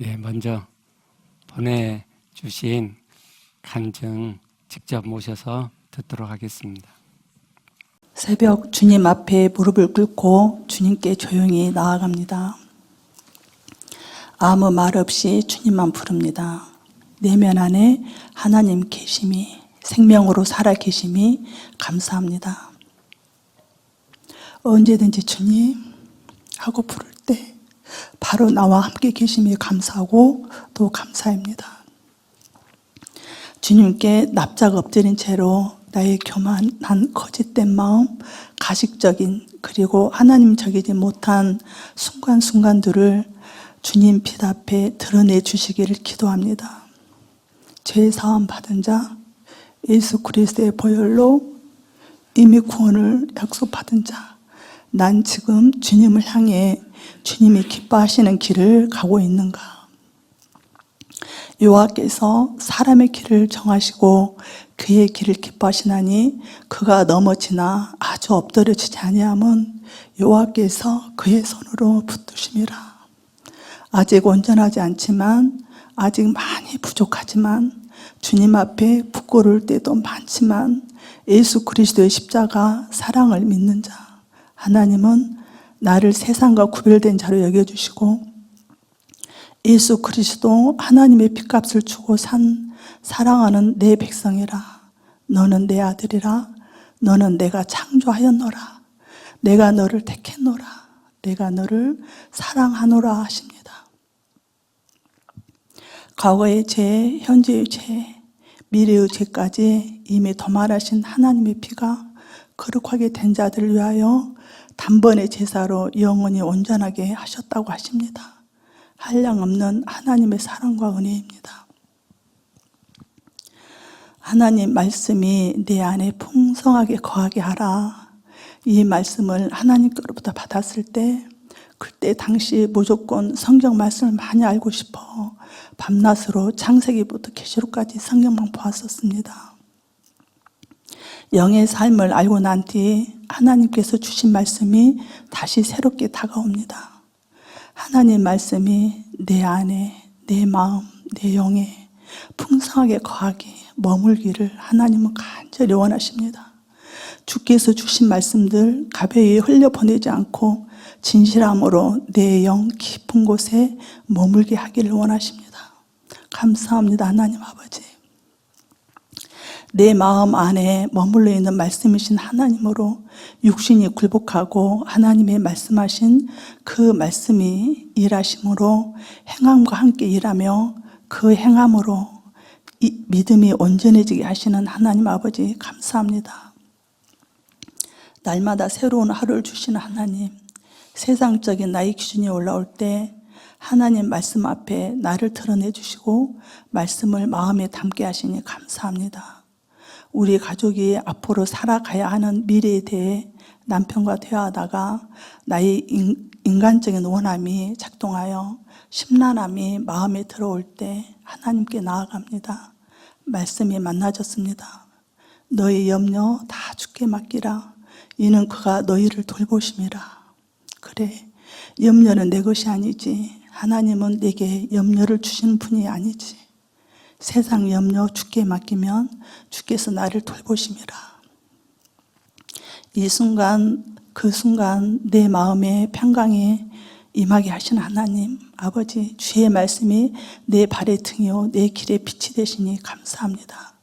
먼저 보내주신 간증 직접 모셔서 듣도록 하겠습니다. 새벽 주님 앞에 무릎을 꿇고 주님께 조용히 나아갑니다. 아무 말 없이 주님만 부릅니다. 내면 안에 하나님 계심이, 생명으로 살아 계심이 감사합니다. 언제든지 주님 하고 부를 때 바로 나와 함께 계심이 감사하고 또 감사합니다. 주님께 납작 엎드린 채로 나의 교만한 거짓된 마음, 가식적인 그리고 하나님적이지 못한 순간순간들을 주님 빛 앞에 드러내 주시기를 기도합니다. 죄 사함 받은 자, 예수 그리스도의 보혈로 이미 구원을 약속받은 자, 난 지금 주님을 향해 주님이 기뻐하시는 길을 가고 있는가? 여호와께서 사람의 길을 정하시고 그의 길을 기뻐하시나니 그가 넘어지나 아주 엎드려지지 아니함은 여호와께서 그의 손으로 붙드심이라. 아직 온전하지 않지만, 아직 많이 부족하지만, 주님 앞에 부끄러울 때도 많지만 예수 그리스도의 십자가 사랑을 믿는 자, 하나님은 나를 세상과 구별된 자로 여겨주시고 예수 그리스도 하나님의 핏값을 주고 산 사랑하는 내 백성이라. 너는 내 아들이라. 너는 내가 창조하였노라. 내가 너를 택했노라. 내가 너를 사랑하노라 하십니다. 과거의 죄, 현재의 죄, 미래의 죄까지 이미 도말하신 하나님의 피가 거룩하게 된 자들을 위하여 단번에 제사로 영원히 온전하게 하셨다고 하십니다. 한량없는 하나님의 사랑과 은혜입니다. 하나님 말씀이 내 안에 풍성하게 거하게 하라. 이 말씀을 하나님께로부터 받았을 때 그때 당시 무조건 성경 말씀을 많이 알고 싶어 밤낮으로 창세기부터 계시록까지 성경만 보았었습니다. 영의 삶을 알고 난 뒤 하나님께서 주신 말씀이 다시 새롭게 다가옵니다. 하나님 말씀이 내 안에, 내 마음, 내 영에 풍성하게 거하게 머물기를 하나님은 간절히 원하십니다. 주께서 주신 말씀들 가벼이 흘려보내지 않고 진실함으로 내 영 깊은 곳에 머물게 하기를 원하십니다. 감사합니다. 하나님 아버지. 내 마음 안에 머물러 있는 말씀이신 하나님으로 육신이 굴복하고 하나님의 말씀하신 그 말씀이 일하심으로 행함과 함께 일하며 그 행함으로 이 믿음이 온전해지게 하시는 하나님 아버지 감사합니다. 날마다 새로운 하루를 주시는 하나님, 세상적인 나의 기준이 올라올 때 하나님 말씀 앞에 나를 드러내 주시고 말씀을 마음에 담게 하시니 감사합니다. 우리 가족이 앞으로 살아가야 하는 미래에 대해 남편과 대화하다가 나의 인간적인 원함이 작동하여 심란함이 마음에 들어올 때 하나님께 나아갑니다. 말씀이 만나졌습니다. 너희 염려 다 주께 맡기라. 이는 그가 너희를 돌보심이라. 그래, 염려는 내 것이 아니지. 하나님은 내게 염려를 주시는 분이 아니지. 세상 염려 주께 맡기면 주께서 나를 돌보심이라. 이 순간 그 순간 내 마음의 평강에 임하게 하신 하나님 아버지, 주의 말씀이 내 발의 등이요 내 길의 빛이 되시니 감사합니다.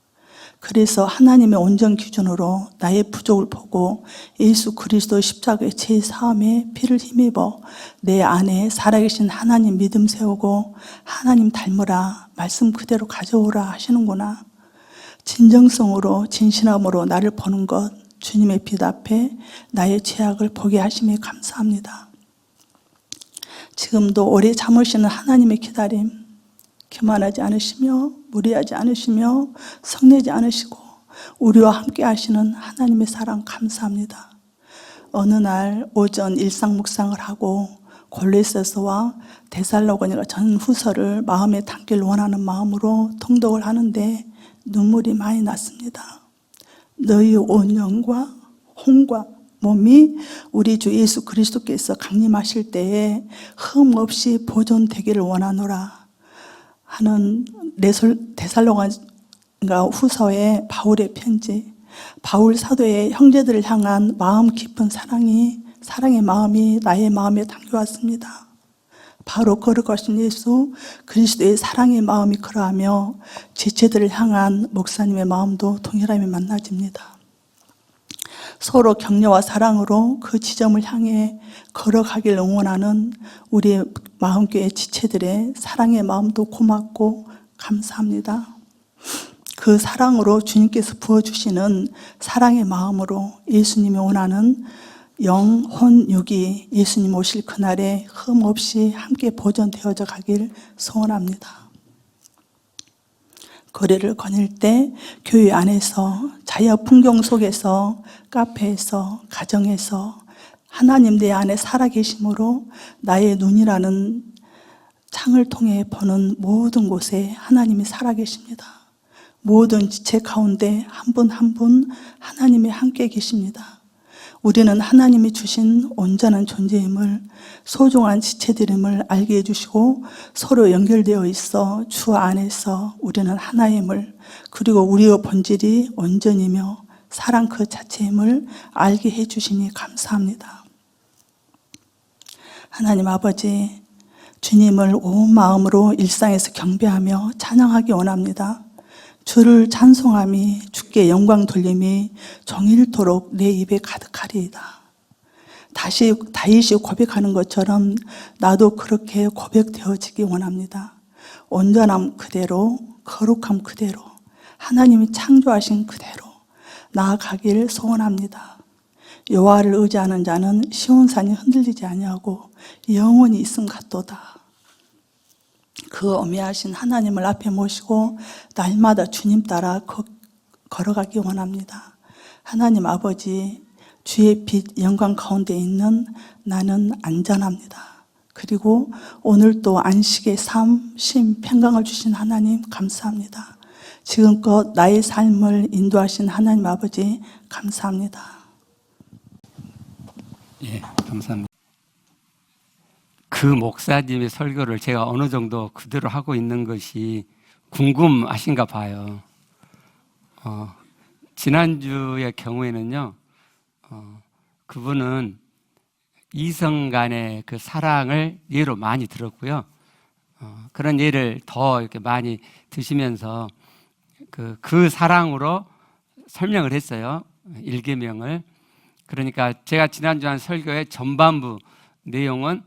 그래서 하나님의 온전 기준으로 나의 부족을 보고 예수 그리스도 십자가의 제 사함에 피를 힘입어 내 안에 살아계신 하나님 믿음 세우고 하나님 닮으라, 말씀 그대로 가져오라 하시는구나. 진정성으로 진실함으로 나를 보는 것, 주님의 빛 앞에 나의 죄악을 보게 하심에 감사합니다. 지금도 오래 참으시는 하나님의 기다림, 교만하지 않으시며 무리하지 않으시며 성내지 않으시고 우리와 함께 하시는 하나님의 사랑 감사합니다. 어느 날 오전 일상 묵상을 하고 골로새서와 데살로니가 전후서를 마음에 담기를 원하는 마음으로 통독을 하는데 눈물이 많이 났습니다. 너희 온 영과 혼과 몸이 우리 주 예수 그리스도께서 강림하실 때에 흠 없이 보존되기를 원하노라. 하는 데살로니가 후서의 바울의 편지, 바울 사도의 형제들을 향한 마음 깊은 사랑의 마음이 나의 마음에 담겨왔습니다. 바로 거룩하신 예수 그리스도의 사랑의 마음이 그러하며 지체들을 향한 목사님의 마음도 동일함이 만나집니다. 서로 격려와 사랑으로 그 지점을 향해 걸어가길 응원하는 우리 마음교회 지체들의 사랑의 마음도 고맙고 감사합니다. 그 사랑으로 주님께서 부어주시는 사랑의 마음으로 예수님이 원하는 영혼 육이 예수님 오실 그날에 흠없이 함께 보존되어져 가길 소원합니다. 거리를 거닐 때 교회 안에서 자연 풍경 속에서 카페에서 가정에서 하나님 내 안에 살아계심으로 나의 눈이라는 창을 통해 보는 모든 곳에 하나님이 살아계십니다. 모든 지체 가운데 한 분 한 분 하나님이 함께 계십니다. 우리는 하나님이 주신 온전한 존재임을, 소중한 지체들임을 알게 해주시고 서로 연결되어 있어 주 안에서 우리는 하나임을, 그리고 우리의 본질이 온전이며 사랑 그 자체임을 알게 해주시니 감사합니다. 하나님 아버지, 주님을 온 마음으로 일상에서 경배하며 찬양하기 원합니다. 주를 찬송함이, 주께 영광 돌림이 종일토록 내 입에 가득하리이다. 다시 다윗이 고백하는 것처럼 나도 그렇게 고백되어지기 원합니다. 온전함 그대로, 거룩함 그대로, 하나님이 창조하신 그대로 나아가길 소원합니다. 여호와를 의지하는 자는 시온산이 흔들리지 아니하고 영원히 있음 같도다. 그 어미하신 하나님을 앞에 모시고 날마다 주님 따라 걸어가기 원합니다. 하나님 아버지, 주의 빛 영광 가운데 있는 나는 안전합니다. 그리고 오늘도 안식의 삶, 쉼, 평강을 주신 하나님 감사합니다. 지금껏 나의 삶을 인도하신 하나님 아버지 감사합니다. 예, 감사합니다. 그 목사님의 설교를 제가 어느 정도 그대로 하고 있는 것이 궁금하신가 봐요. 지난주의 경우에는요, 그분은 이성 간의 그 사랑을 예로 많이 들었고요. 그런 예를 더 이렇게 많이 드시면서 그 사랑으로 설명을 했어요. 일계명을. 그러니까 제가 지난주 한 설교의 전반부 내용은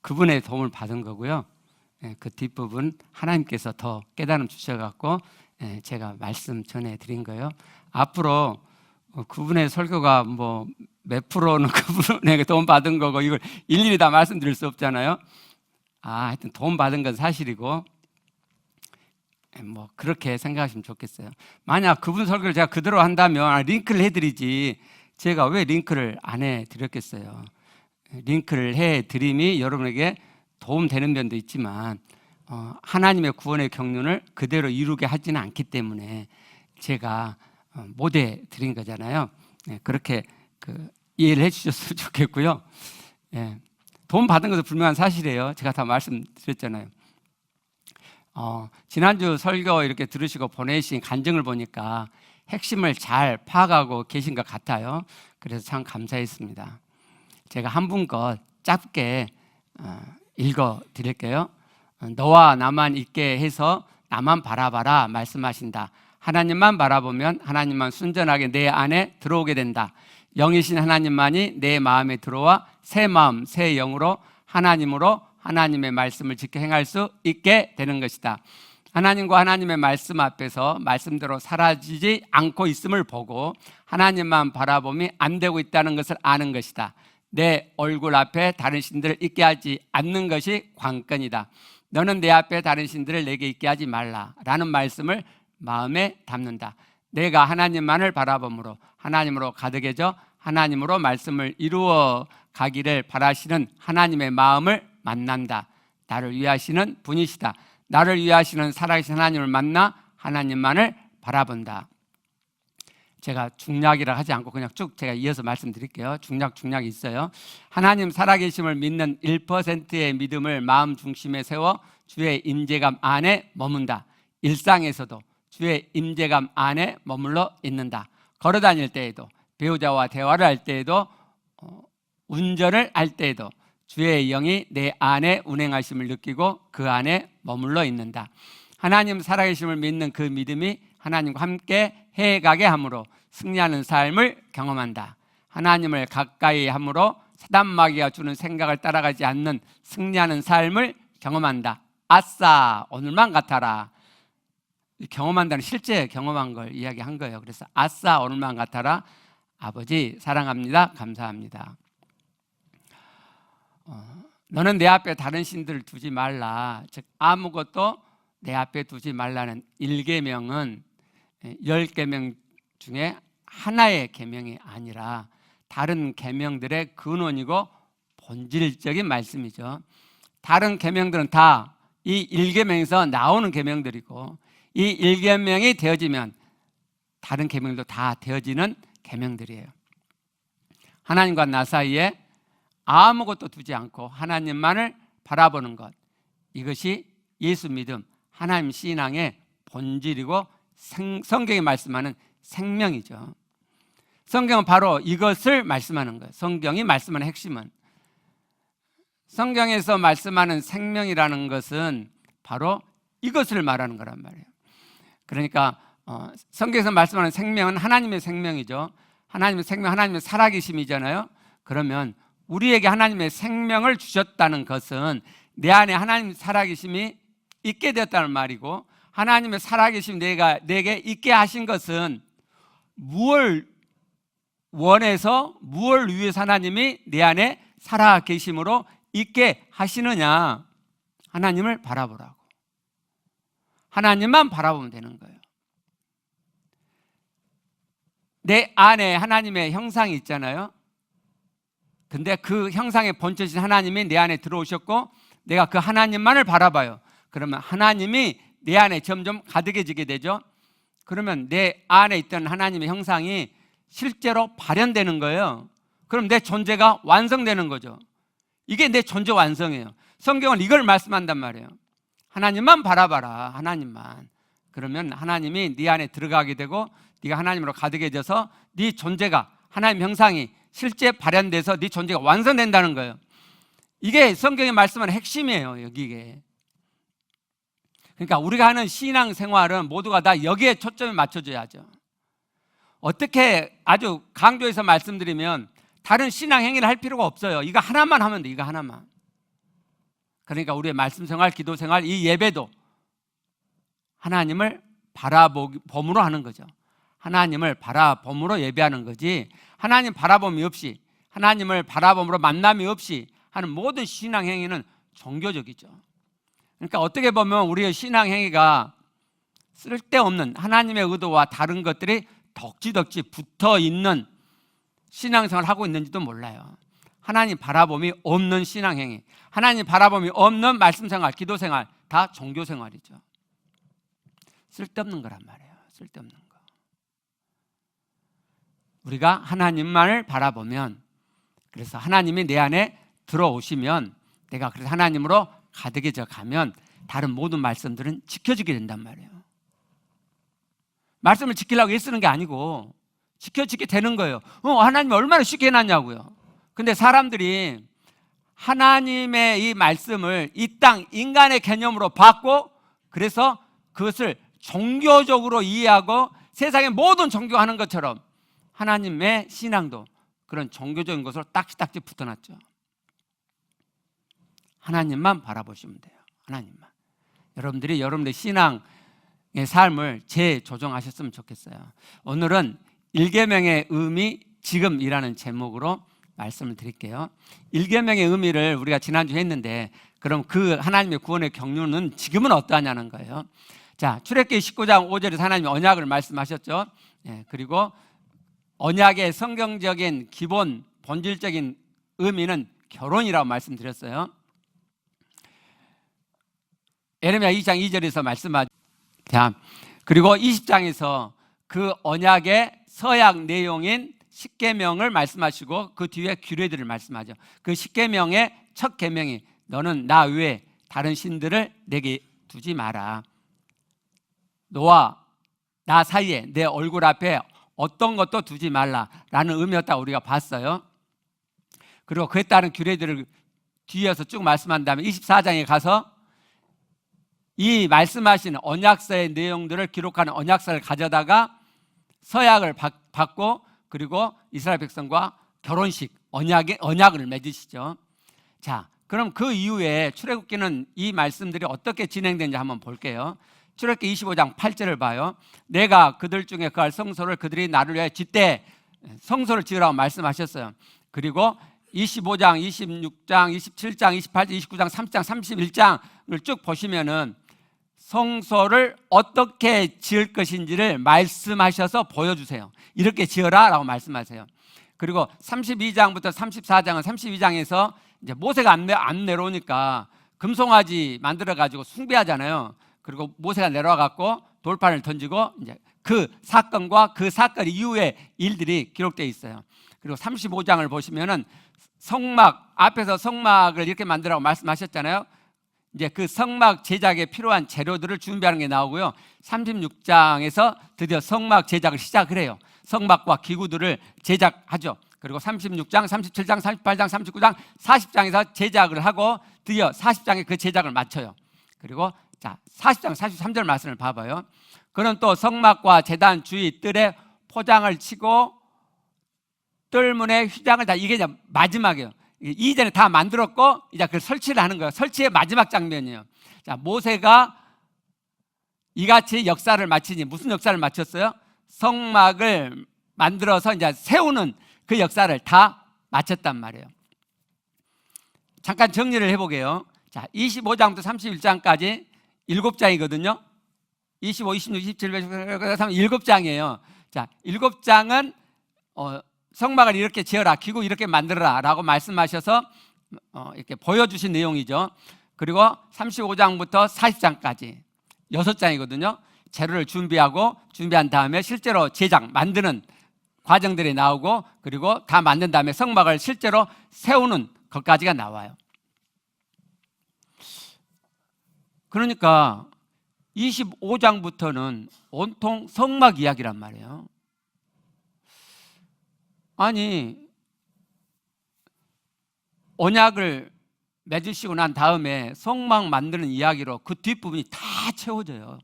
그분의 도움을 받은 거고요. 그 뒷부분 하나님께서 더 깨달음 주셔갖고 제가 말씀 전해드린 거예요. 앞으로 그분의 설교가 뭐 몇 프로는 그분에게 도움 받은 거고 이걸 일일이 다 말씀드릴 수 없잖아요. 하여튼 도움 받은 건 사실이고 뭐 그렇게 생각하시면 좋겠어요. 만약 그분 설교를 제가 그대로 한다면 링크를 해드리지 제가 왜 링크를 안 해드렸겠어요. 링크를 해드림이 여러분에게 도움되는 면도 있지만 하나님의 구원의 경륜을 그대로 이루게 하지는 않기 때문에 제가 못 해드린 거잖아요. 그렇게 이해를 해주셨으면 좋겠고요. 도움 받은 것도 분명한 사실이에요. 제가 다 말씀드렸잖아요. 지난주 설교 이렇게 들으시고 보내신 간증을 보니까 핵심을 잘 파악하고 계신 것 같아요. 그래서 참 감사했습니다. 제가 한 분 것 짧게 읽어 드릴게요. 너와 나만 있게 해서 나만 바라봐라 말씀하신다. 하나님만 바라보면 하나님만 순전하게 내 안에 들어오게 된다. 영이신 하나님만이 내 마음에 들어와 새 마음, 새 영으로 하나님으로 하나님의 말씀을 지켜 행할 수 있게 되는 것이다. 하나님과 하나님의 말씀 앞에서 말씀대로 사라지지 않고 있음을 보고 하나님만 바라봄이 안 되고 있다는 것을 아는 것이다. 내 얼굴 앞에 다른 신들을 있게 하지 않는 것이 관건이다. 너는 내 앞에 다른 신들을 내게 있게 하지 말라 라는 말씀을 마음에 담는다. 내가 하나님만을 바라봄으로 하나님으로 가득해져 하나님으로 말씀을 이루어 가기를 바라시는 하나님의 마음을 만난다. 나를 위하시는 분이시다. 나를 위하시는 살아계신 하나님을 만나 하나님만을 바라본다. 제가 중략이라 하지 않고 그냥 쭉 제가 이어서 말씀드릴게요. 중략이 있어요. 하나님 살아계심을 믿는 1%의 믿음을 마음 중심에 세워 주의 임재감 안에 머문다. 일상에서도 주의 임재감 안에 머물러 있는다. 걸어 다닐 때에도, 배우자와 대화를 할 때에도, 운전을 할 때에도 주의 영이 내 안에 운행하심을 느끼고 그 안에 머물러 있는다. 하나님 살아계심을 믿는 그 믿음이 하나님과 함께 해가게 함으로 승리하는 삶을 경험한다. 하나님을 가까이 함으로 사단 마귀가 주는 생각을 따라가지 않는 승리하는 삶을 경험한다. 아싸, 오늘만 같아라. 경험한다는 실제 경험한 걸 이야기한 거예요. 그래서 아싸, 오늘만 같아라. 아버지 사랑합니다. 감사합니다. 너는 내 앞에 다른 신들을 두지 말라. 즉 아무것도 내 앞에 두지 말라는 1계명은 10계명 중에 하나의 계명이 아니라 다른 계명들의 근원이고 본질적인 말씀이죠. 다른 계명들은 다 이 1계명에서 나오는 계명들이고 이 1계명이 되어지면 다른 계명들도 다 되어지는 계명들이에요. 하나님과 나 사이에 아무것도 두지 않고 하나님만을 바라보는 것, 이것이 예수 믿음, 하나님 신앙의 본질이고 성경이 말씀하는 생명이죠. 성경은 바로 이것을 말씀하는 거예요. 성경이 말씀하는 핵심은, 성경에서 말씀하는 생명이라는 것은 바로 이것을 말하는 거란 말이에요. 그러니까 성경에서 말씀하는 생명은 하나님의 생명이죠. 하나님의 생명, 하나님의 살아계심이잖아요. 그러면 우리에게 하나님의 생명을 주셨다는 것은 내 안에 하나님 살아계심이 있게 되었다는 말이고, 하나님의 살아계심 내게 있게 하신 것은 무엇을 원해서 무엇을 위해서 하나님이 내 안에 살아계심으로 있게 하시느냐, 하나님을 바라보라고. 하나님만 바라보면 되는 거예요. 내 안에 하나님의 형상이 있잖아요. 근데 그 형상의 본체신 하나님이 내 안에 들어오셨고 내가 그 하나님만을 바라봐요. 그러면 하나님이 내 안에 점점 가득해지게 되죠. 그러면 내 안에 있던 하나님의 형상이 실제로 발현되는 거예요. 그럼 내 존재가 완성되는 거죠. 이게 내 존재 완성이에요. 성경은 이걸 말씀한단 말이에요. 하나님만 바라봐라. 하나님만. 그러면 하나님이 네 안에 들어가게 되고 네가 하나님으로 가득해져서 네 존재가, 하나님 형상이 실제 발현돼서 네 존재가 완성된다는 거예요. 이게 성경이 말씀하는 핵심이에요. 여기에. 그러니까 우리가 하는 신앙 생활은 모두가 다 여기에 초점이 맞춰져야죠. 어떻게 아주 강조해서 말씀드리면 다른 신앙 행위를 할 필요가 없어요. 이거 하나만 하면 돼. 이거 하나만. 그러니까 우리의 말씀 생활, 기도 생활, 이 예배도 하나님을 바라봄으로 하는 거죠. 하나님을 바라봄으로 예배하는 거지, 하나님 바라봄이 없이, 하나님을 바라봄으로 만남이 없이 하는 모든 신앙 행위는 종교적이죠. 그러니까 어떻게 보면 우리의 신앙 행위가 쓸데없는 하나님의 의도와 다른 것들이 덕지덕지 붙어 있는 신앙생활을 하고 있는지도 몰라요. 하나님 바라봄이 없는 신앙 행위, 하나님 바라봄이 없는 말씀 생활, 기도 생활, 다 종교 생활이죠. 쓸데없는 거란 말이에요. 쓸데없는 거. 우리가 하나님만을 바라보면, 그래서 하나님이 내 안에 들어오시면, 내가 그래서 하나님으로 가득해져 가면 다른 모든 말씀들은 지켜지게 된단 말이에요. 말씀을 지키려고 애쓰는 게 아니고 지켜지게 되는 거예요. 하나님이 얼마나 쉽게 해놨냐고요. 근데 사람들이 하나님의 이 말씀을 이 땅 인간의 개념으로 받고, 그래서 그것을 종교적으로 이해하고 세상의 모든 종교가 하는 것처럼 하나님의 신앙도 그런 종교적인 것으로 딱지딱지 붙어놨죠. 하나님만 바라보시면 돼요. 하나님만. 여러분들이 여러분들의 신앙의 삶을 재조정하셨으면 좋겠어요. 오늘은 1계명의 의미 지금이라는 제목으로 말씀을 드릴게요. 1계명의 의미를 우리가 지난주에 했는데, 그럼 그 하나님의 구원의 경륜은 지금은 어떠하냐는 거예요. 자, 출애굽기 19장 5절에서 하나님이 언약을 말씀하셨죠. 그리고 언약의 성경적인 기본 본질적인 의미는 결혼이라고 말씀드렸어요. 에레미야 2장 2절에서 말씀하죠. 자, 그리고 20장에서 그 언약의 서약 내용인 십계명을 말씀하시고 그 뒤에 규례들을 말씀하죠. 그 십계명의 첫 계명이 너는 나 외에 다른 신들을 내게 두지 마라. 너와 나 사이에 내 얼굴 앞에 어떤 것도 두지 말라라는 의미였다고 우리가 봤어요. 그리고 그에 따른 규례들을 뒤에서 쭉 말씀한 다음에 24장에 가서 이 말씀하신 언약서의 내용들을 기록하는 언약서를 가져다가 서약을 받고 그리고 이스라엘 백성과 결혼식 언약을 맺으시죠. 자, 그럼 그 이후에 출애굽기는 이 말씀들이 어떻게 진행되는지 한번 볼게요. 출애굽기 25장 8절을 봐요. 내가 그들 중에 거할 성소를 그들이 나를 위하여 짓되 성소를 지으라고 말씀하셨어요. 그리고 25장, 26장, 27장, 28장, 29장, 30장, 31장을 쭉 보시면은 성소를 어떻게 지을 것인지를 말씀하셔서 보여주세요. 이렇게 지어라 라고 말씀하세요. 그리고 32장부터 34장은 32장에서 이제 모세가 안 내려오니까 금송아지 만들어 가지고 숭배하잖아요. 그리고 모세가 내려와 갖고 돌판을 던지고 이제 그 사건과 그 사건 이후의 일들이 기록되어 있어요. 그리고 35장을 보시면은 성막 앞에서 성막을 이렇게 만들라고 말씀하셨잖아요. 이제 그 성막 제작에 필요한 재료들을 준비하는 게 나오고요. 36장에서 드디어 성막 제작을 시작을 해요. 성막과 기구들을 제작하죠. 그리고 36장, 37장, 38장, 39장, 40장에서 제작을 하고 드디어 40장에 그 제작을 마쳐요. 그리고 자, 40장 43절 말씀을 봐봐요. 그는 또 성막과 제단 주위 뜰에 포장을 치고 뜰문에 휘장을 다, 이게 이제 마지막이에요. 이전에 다 만들었고 이제 그걸 설치를 하는 거예요. 설치의 마지막 장면이에요. 자, 모세가 이같이 역사를 마치니 무슨 역사를 마쳤어요? 성막을 만들어서 이제 세우는 그 역사를 다 마쳤단 말이에요. 잠깐 정리를 해보게요. 자, 25장부터 31장까지 7장이거든요. 25, 26, 27, 7장이에요. 자, 7장은 성막을 이렇게 지어라, 기구 이렇게 만들어라 라고 말씀하셔서 이렇게 보여주신 내용이죠. 그리고 35장부터 40장까지 6장이거든요. 재료를 준비한 다음에 실제로 제작, 만드는 과정들이 나오고 그리고 다 만든 다음에 성막을 실제로 세우는 것까지가 나와요. 그러니까 25장부터는 온통 성막 이야기란 말이에요. 아니, 언약을 맺으시고 난 다음에 성막 만드는 이야기로 그 뒷부분이 다 채워져요.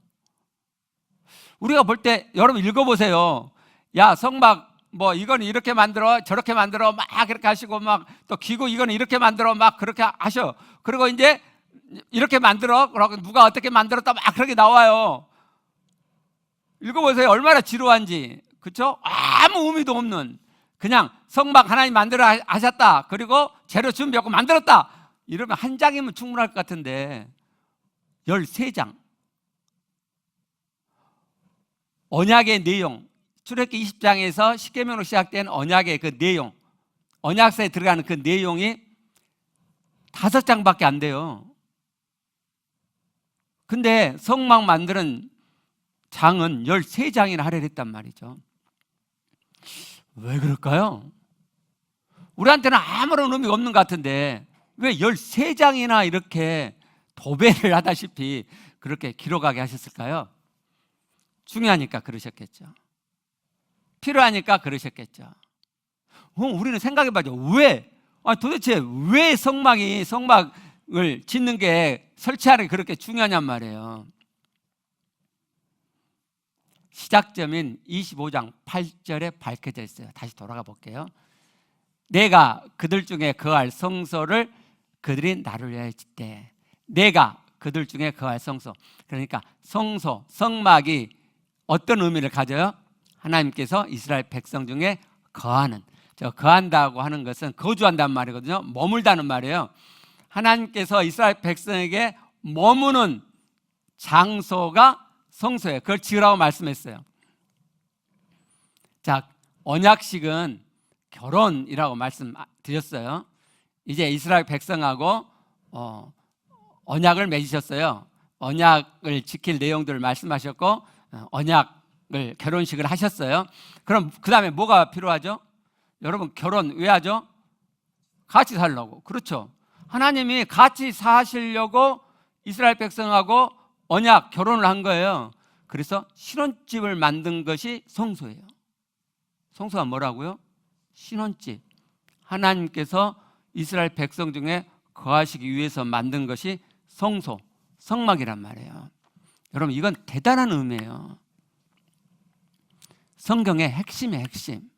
우리가 볼 때 여러분 읽어보세요. 야, 성막 뭐 이거는 이렇게 만들어 저렇게 만들어 막 그렇게 하시고 막 또 기구 이거는 이렇게 만들어 막 그렇게 하셔. 그리고 이제 이렇게 만들어 그러고 누가 어떻게 만들었다 막 그렇게 나와요. 읽어보세요. 얼마나 지루한지. 그렇죠? 아무 의미도 없는 그냥 성막 하나님 만들어 하셨다. 그리고 재료 준비하고 만들었다. 이러면 한 장이면 충분할 것 같은데 13장 언약의 내용, 출애굽기 20장에서 십계명으로 시작된 언약의 그 내용, 언약서에 들어가는 그 내용이 5장밖에 안 돼요. 근데 성막 만드는 장은 13장이나 할애했단 말이죠. 왜 그럴까요? 우리한테는 아무런 의미가 없는 것 같은데 왜 13장이나 이렇게 도배를 하다시피 그렇게 기록하게 하셨을까요? 중요하니까 그러셨겠죠. 필요하니까 그러셨겠죠. 우리는 생각해봐죠. 왜? 도대체 왜 성막을 짓는 게 설치하는 게 그렇게 중요하냔 말이에요. 시작점인 25장 8절에 밝혀져 있어요. 다시 돌아가 볼게요. 내가 그들 중에 거할 성소를 그들이 나를 위하여 짓되. 내가 그들 중에 거할 성소. 그러니까 성소, 성막이 어떤 의미를 가져요? 하나님께서 이스라엘 백성 중에 거하는, 저 거한다고 하는 것은 거주한다는 말이거든요. 머물다는 말이에요. 하나님께서 이스라엘 백성에게 머무는 장소가 성소예요. 그걸 지으라고 말씀했어요. 자, 언약식은 결혼이라고 말씀드렸어요. 이제 이스라엘 백성하고 언약을 맺으셨어요. 언약을 지킬 내용들을 말씀하셨고 언약 결혼식을 하셨어요. 그럼 그 다음에 뭐가 필요하죠? 여러분, 결혼 왜 하죠? 같이 살려고. 그렇죠. 하나님이 같이 사시려고 이스라엘 백성하고 언약, 결혼을 한 거예요. 그래서 신혼집을 만든 것이 성소예요. 성소가 뭐라고요? 신혼집. 하나님께서 이스라엘 백성 중에 거하시기 위해서 만든 것이 성소, 성막이란 말이에요. 여러분, 이건 대단한 의미예요. 성경의 핵심의 핵심.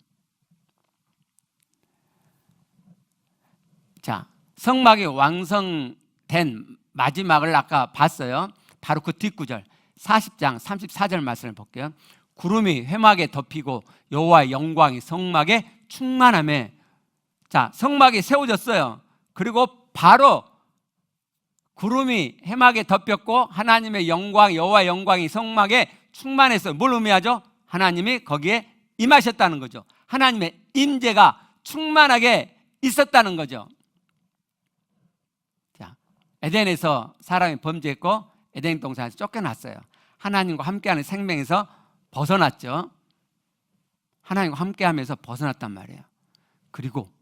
자, 성막이 완성된 마지막을 아까 봤어요. 바로 그 뒷구절 40장 34절 말씀을 볼게요. 구름이 회막에 덮이고 여호와의 영광이 성막에 충만하며. 자, 성막이 세워졌어요. 그리고 바로 구름이 회막에 덮였고 하나님의 영광, 여호와의 영광이 성막에 충만했어요. 뭘 의미하죠? 하나님이 거기에 임하셨다는 거죠. 하나님의 임재가 충만하게 있었다는 거죠. 자, 에덴에서 사람이 범죄했고 에덴 동산에서 쫓겨났어요. 하나님과 함께하는 생명에서 벗어났죠. 하나님과 함께하면서 벗어났단 말이에요. 그리고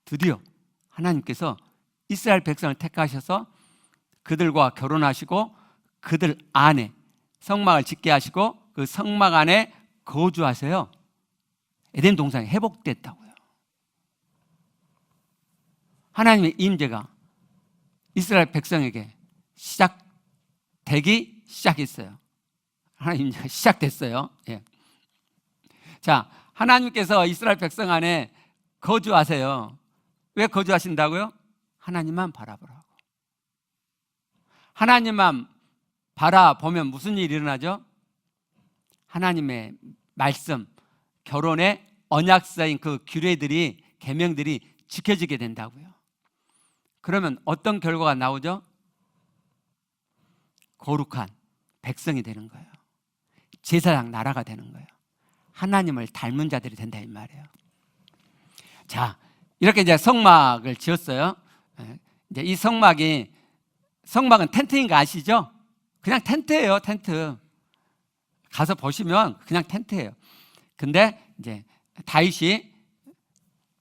드디어 하나님께서 이스라엘 백성을 택하셔서 그들과 결혼하시고 그들 안에 성막을 짓게 하시고 그 성막 안에 거주하세요. 에덴 동산이 회복됐다고요. 하나님의 임재가 이스라엘 백성에게 시작되기 시작했어요. 하나님 임재가 시작됐어요. 예. 자, 하나님께서 이스라엘 백성 안에 거주하세요. 왜 거주하신다고요? 하나님만 바라보라고. 하나님만 바라보면 무슨 일이 일어나죠? 하나님의 말씀, 결혼의 언약서인 그 규례들이, 계명들이 지켜지게 된다고요. 그러면 어떤 결과가 나오죠? 거룩한 백성이 되는 거예요. 제사장 나라가 되는 거예요. 하나님을 닮은 자들이 된다 이 말이에요. 자, 이렇게 이제 성막을 지었어요. 이제 이 성막은 텐트인 거 아시죠? 그냥 텐트예요, 텐트. 가서 보시면 그냥 텐트예요. 근데 이제 다윗이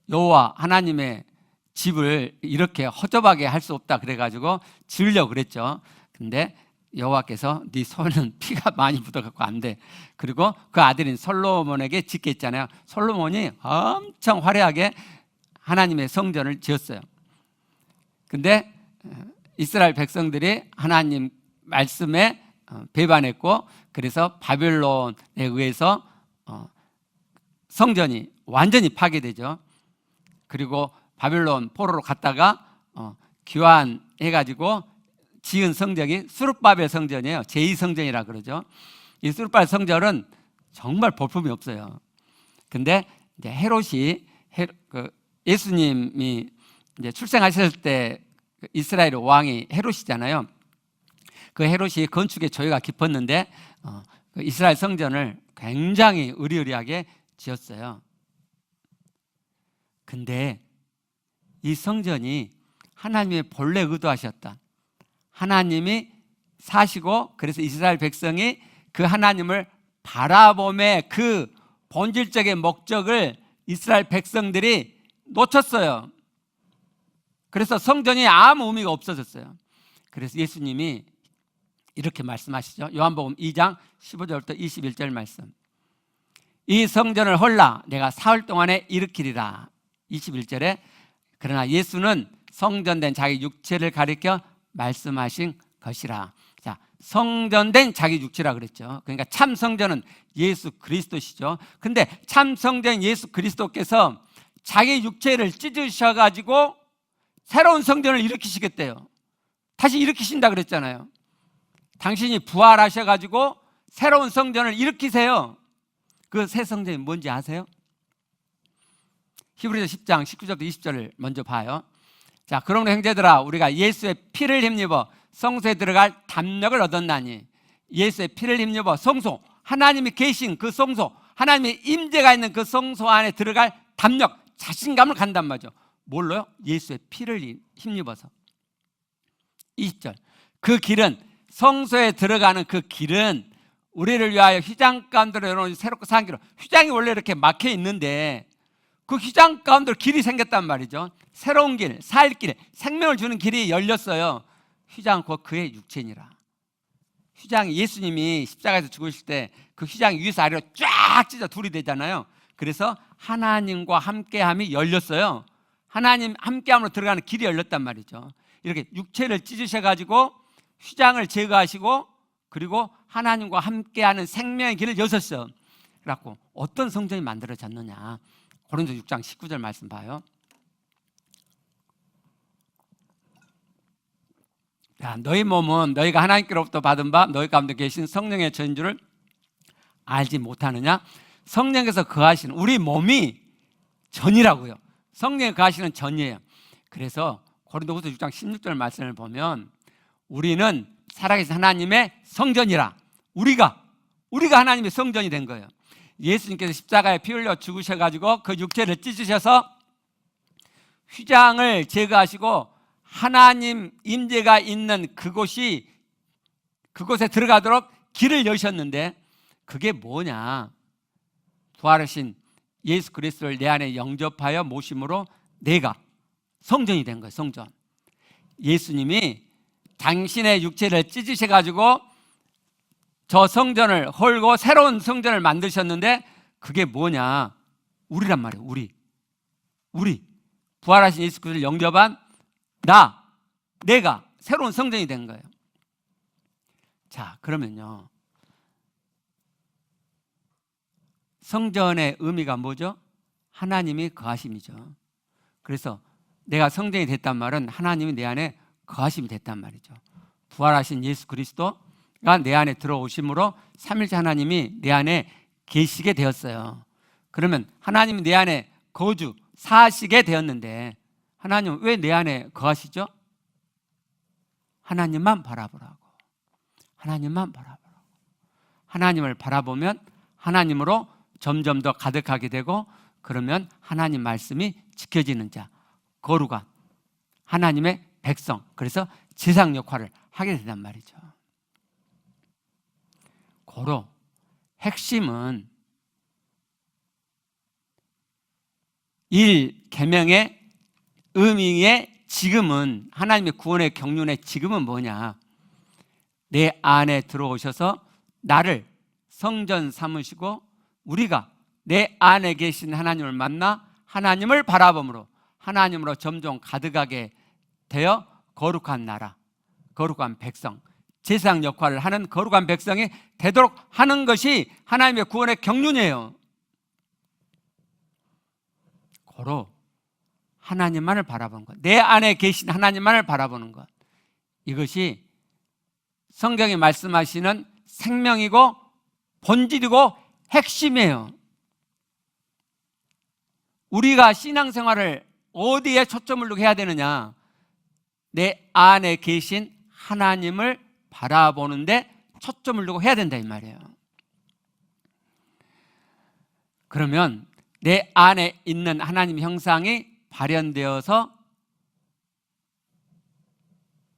여호와 하나님의 집을 이렇게 허접하게 할 수 없다 그래가지고 지으려고 그랬죠. 근데 여호와께서 네 손은 피가 많이 묻어갖고 안 돼. 그리고 그 아들인 솔로몬에게 짓게 했잖아요. 솔로몬이 엄청 화려하게 하나님의 성전을 지었어요. 근데 이스라엘 백성들이 하나님 말씀에 배반했고, 그래서 바벨론에 의해서 성전이 완전히 파괴되죠. 그리고 바벨론 포로로 갔다가 귀환해가지고 지은 성전이 수룹바벨 성전이에요. 제2성전이라 그러죠. 이 수룹바벨 성전은 정말 볼품이 없어요. 근데 이제 헤롯이 예수님이 이제 출생하셨을 때 이스라엘 왕이 헤롯이잖아요. 그 헤롯이 건축에 조예가 깊었는데 그 이스라엘 성전을 굉장히 의리의리하게 지었어요. 근데 이 성전이 하나님의 본래 의도하셨던, 하나님이 사시고 그래서 이스라엘 백성이 그 하나님을 바라봄의 그 본질적인 목적을 이스라엘 백성들이 놓쳤어요. 그래서 성전이 아무 의미가 없어졌어요. 그래서 예수님이 이렇게 말씀하시죠. 요한복음 2장 15절부터 21절 말씀. 이 성전을 헐라 내가 사흘 동안에 일으키리라. 21절에 그러나 예수는 성전된 자기 육체를 가리켜 말씀하신 것이라. 자, 성전된 자기 육체라 그랬죠. 그러니까 참 성전은 예수 그리스도시죠. 근데 참 성전 예수 그리스도께서 자기 육체를 찢으셔가지고 새로운 성전을 일으키시겠대요. 다시 일으키신다 그랬잖아요. 당신이 부활하셔가지고 새로운 성전을 일으키세요. 그 새 성전이 뭔지 아세요? 히브리서 10장 19절부터 20절을 먼저 봐요. 자, 그러므로 형제들아 우리가 예수의 피를 힘입어 성소에 들어갈 담력을 얻었나니. 예수의 피를 힘입어 성소, 하나님이 계신 그 성소, 하나님의 임재가 있는 그 성소 안에 들어갈 담력, 자신감을 간단 말이죠. 뭘로요? 예수의 피를 힘입어서. 20절 그 길은, 성소에 들어가는 그 길은 우리를 위하여 휘장 가운데로 열어놓은 새롭고 산 길로. 휘장이 원래 이렇게 막혀 있는데 그 휘장 가운데로 길이 생겼단 말이죠. 새로운 길, 살 길, 생명을 주는 길이 열렸어요. 휘장 곧 그의 육체니라. 휘장이 예수님이 십자가에서 죽으실 때 그 휘장이 위에서 아래로 쫙 찢어 둘이 되잖아요. 그래서 하나님과 함께함이 열렸어요. 하나님 함께함으로 들어가는 길이 열렸단 말이죠. 이렇게 육체를 찢으셔가지고 휘장을 제거하시고 그리고 하나님과 함께하는 생명의 길을 여셨어요. 그래갖고 어떤 성전이 만들어졌느냐. 고린도 6장 19절 말씀 봐요. 자, 너희 몸은 너희가 하나님께로부터 받은 바 너희 가운데 계신 성령의 전인 줄을 알지 못하느냐. 성령께서 거하시는 우리 몸이 전이라고요. 성령에 거하시는 전이에요. 그래서 고린도후서 6장 16절 말씀을 보면 우리는 살아계신 하나님의 성전이라. 우리가 하나님의 성전이 된 거예요. 예수님께서 십자가에 피 흘려 죽으셔가지고 그 육체를 찢으셔서 휘장을 제거하시고 하나님 임재가 있는 그곳에 들어가도록 길을 여셨는데 그게 뭐냐. 부활하신 예수 그리스도를 내 안에 영접하여 모심으로 내가 성전이 된 거예요. 성전. 예수님이 당신의 육체를 찢으셔가지고 저 성전을 헐고 새로운 성전을 만드셨는데 그게 뭐냐. 우리란 말이에요. 우리 부활하신 예수 그리스도를 영접한 내가 새로운 성전이 된 거예요. 자, 그러면요, 성전의 의미가 뭐죠? 하나님이 거하심이죠. 그래서 내가 성전이 됐단 말은 하나님이 내 안에 거하심이 됐단 말이죠. 부활하신 예수 그리스도가 내 안에 들어오심으로 삼일째 하나님이 내 안에 계시게 되었어요. 그러면 하나님이 내 안에 거주, 사시게 되었는데 하나님은 왜 내 안에 거하시죠? 하나님만 바라보라고. 하나님을 바라보면 하나님으로 점점 더 가득하게 되고 그러면 하나님 말씀이 지켜지는 자, 거룩한 하나님의 백성, 그래서 제사장 역할을 하게 된단 말이죠. 고로 핵심은 1계명의 의미의 지금은 하나님의 구원의 경륜의 지금은 뭐냐. 내 안에 들어오셔서 나를 성전 삼으시고 우리가 내 안에 계신 하나님을 만나 하나님을 바라봄으로 하나님으로 점점 가득하게 되어 거룩한 나라, 거룩한 백성, 제사장 역할을 하는 거룩한 백성이 되도록 하는 것이 하나님의 구원의 경륜이에요. 고로 하나님만을 바라보는 것, 내 안에 계신 하나님만을 바라보는 것, 이것이 성경이 말씀하시는 생명이고 본질이고 핵심이에요. 우리가 신앙생활을 어디에 초점을 두고 해야 되느냐? 내 안에 계신 하나님을 바라보는데 초점을 두고 해야 된다 이 말이에요. 그러면 내 안에 있는 하나님 형상이 발현되어서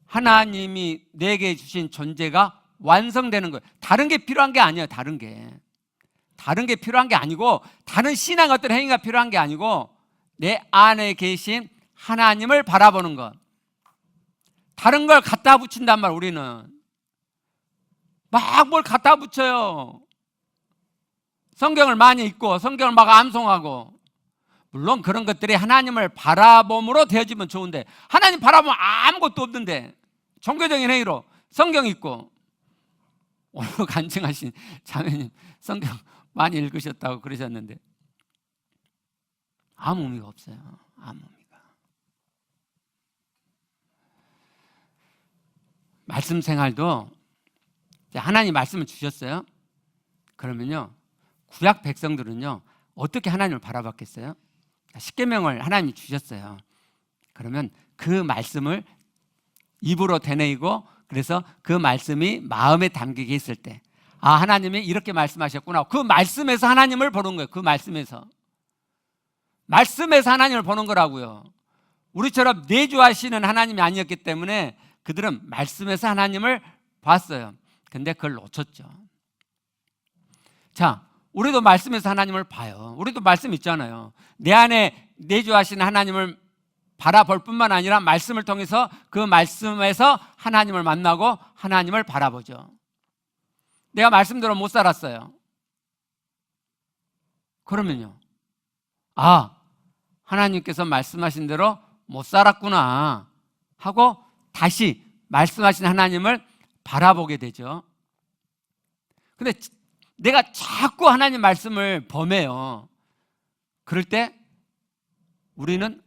하나님이 내게 주신 존재가 완성되는 거예요. 다른 게 필요한 게 아니에요. 다른 게 필요한 게 아니고 다른 신앙 어떤 행위가 필요한 게 아니고 내 안에 계신 하나님을 바라보는 것. 다른 걸 갖다 붙인단 말. 우리는 막 뭘 갖다 붙여요. 성경을 많이 읽고 성경을 막 암송하고. 물론 그런 것들이 하나님을 바라봄으로 되어지면 좋은데 하나님 바라보면 아무것도 없는데 종교적인 행위로 성경 읽고. 오늘 간증하신 자매님 성경 많이 읽으셨다고 그러셨는데 아무 의미가 없어요. 아무 의미가. 말씀 생활도 하나님 말씀을 주셨어요. 그러면요, 구약 백성들은요 어떻게 하나님을 바라봤겠어요? 십계명을 하나님이 주셨어요. 그러면 그 말씀을 입으로 되뇌이고 그래서 그 말씀이 마음에 담기게 했을 때 아, 하나님이 이렇게 말씀하셨구나. 그 말씀에서 하나님을 보는 거예요. 그 말씀에서 하나님을 보는 거라고요. 우리처럼 내주하시는 하나님이 아니었기 때문에 그들은 말씀에서 하나님을 봤어요. 근데 그걸 놓쳤죠. 자, 우리도 말씀에서 하나님을 봐요. 우리도 말씀 있잖아요. 내 안에 내주하시는 하나님을 바라볼 뿐만 아니라 말씀을 통해서 그 말씀에서 하나님을 만나고 하나님을 바라보죠. 내가 말씀대로 못 살았어요. 그러면요, 아, 하나님께서 말씀하신 대로 못 살았구나 하고 다시 말씀하신 하나님을 바라보게 되죠. 근데 내가 자꾸 하나님 말씀을 범해요. 그럴 때 우리는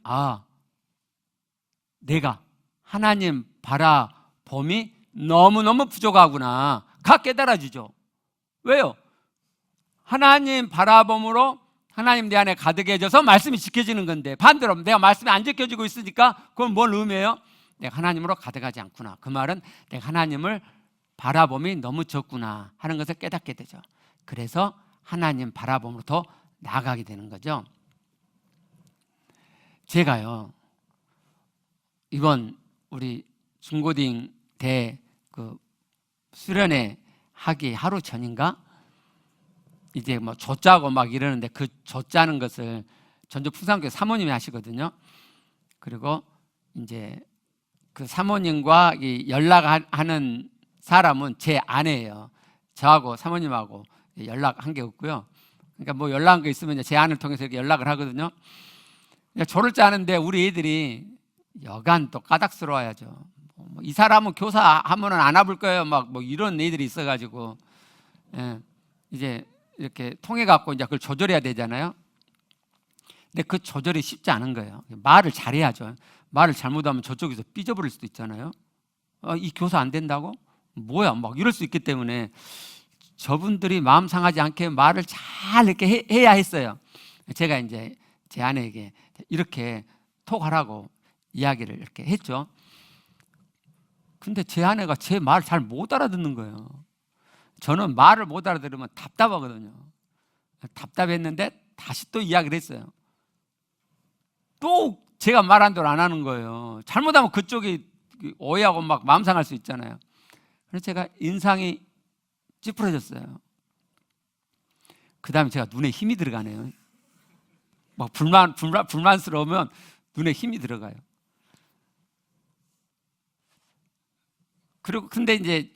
내가 하나님 바라봄이 너무너무 부족하구나 가 깨달아지죠. 왜요? 하나님 바라봄으로 하나님 내 안에 가득해져서 말씀이 지켜지는 건데, 반대로 내가 말씀이 안 지켜지고 있으니까 그건 뭘 의미해요? 내가 하나님으로 가득하지 않구나. 그 말은 내가 하나님을 바라봄이 너무 적구나 하는 것을 깨닫게 되죠. 그래서 하나님 바라봄으로 더 나아가게 되는 거죠. 제가요, 이번 우리 중고딩 대 그 수련회 하기 하루 전인가 이제 뭐 조짜고 막 이러는데, 그 조짜는 것을 전주 풍산교회 사모님이 하시거든요. 그리고 이제 그 사모님과 이 연락하는 사람은 제 아내예요. 저하고 사모님하고 연락한 게 없고요. 그러니까 뭐 연락한 거 있으면 제 아내를 통해서 이렇게 연락을 하거든요. 조를 짜는데 우리 애들이 여간 또 까닥스러워야죠. 이 사람은 교사 하면은 안 와볼 거예요. 막 뭐 이런 애들이 있어가지고, 이제 이렇게 통해 갖고 이제 그걸 조절해야 되잖아요. 근데 그 조절이 쉽지 않은 거예요. 말을 잘해야죠. 말을 잘못하면 저쪽에서 삐져버릴 수도 있잖아요. 이 교사 안 된다고? 뭐야? 막 이럴 수 있기 때문에 저분들이 마음 상하지 않게 말을 잘 이렇게 해야 했어요. 제가 이제 제 아내에게 이렇게 톡하라고 이야기를 이렇게 했죠. 근데 제 아내가 제 말 잘 못 알아듣는 거예요. 저는 말을 못 알아들으면 답답하거든요. 답답했는데 다시 또 이야기를 했어요. 또 제가 말한 대로 안 하는 거예요. 잘못하면 그쪽이 오해하고 막 마음 상할 수 있잖아요. 그래서 제가 인상이 찌푸려졌어요. 그 다음에 제가 눈에 힘이 들어가네요. 막 불만스러우면 눈에 힘이 들어가요. 그리고 근데 이제